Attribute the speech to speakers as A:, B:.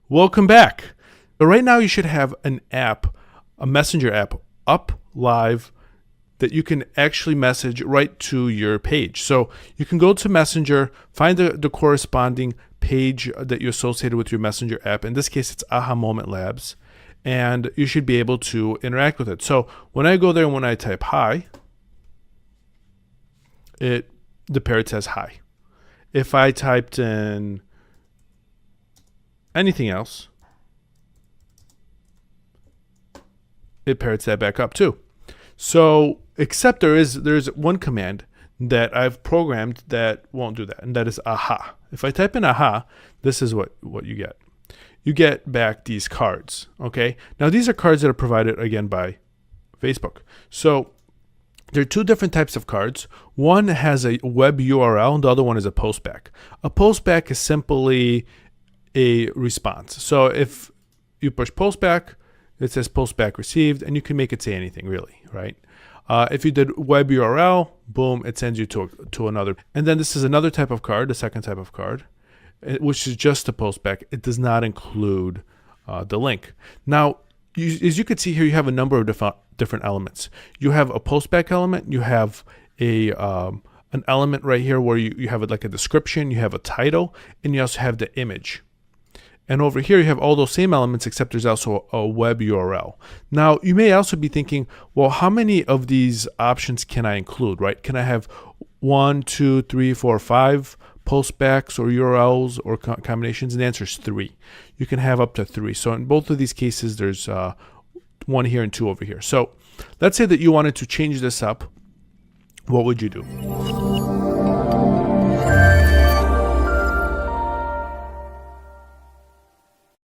A: Welcome back. So right now you should have an app, a messenger app up live that you can actually message right to your page. So you can go to Messenger, find the corresponding page that you associated with your Messenger app. In this case, it's Aha Moment Labs, and you should be able to interact with it. So when I go there and when I type hi, the parrot says hi. If I typed in anything else, it parrots that back up too. So, except there's one command that I've programmed that won't do that, and that is aha. If I type in aha, this is what you get. You get back these cards, okay? Now, these are cards that are provided, again, by Facebook. So, there are two different types of cards. One has a web URL, and the other one is a postback. A postback is simply a response. So if you push postback, it says postback received, and you can make it say anything really, right? If you did web URL, boom, it sends you to another. And then this is another type of card, the second type of card, which is just a postback. It does not include the link. Now, as you can see here, you have a number of different elements. You have a postback element. You have an element right here where you have like a description, you have a title, and you also have the image. And over here, you have all those same elements, except there's also a web URL. Now, you may also be thinking, well, how many of these options can I include, right? Can I have 1, 2, 3, 4, 5 postbacks or URLs or combinations? And the answer is 3. You can have up to 3. So in both of these cases, there's 1 here and 2 over here. So let's say that you wanted to change this up. What would you do?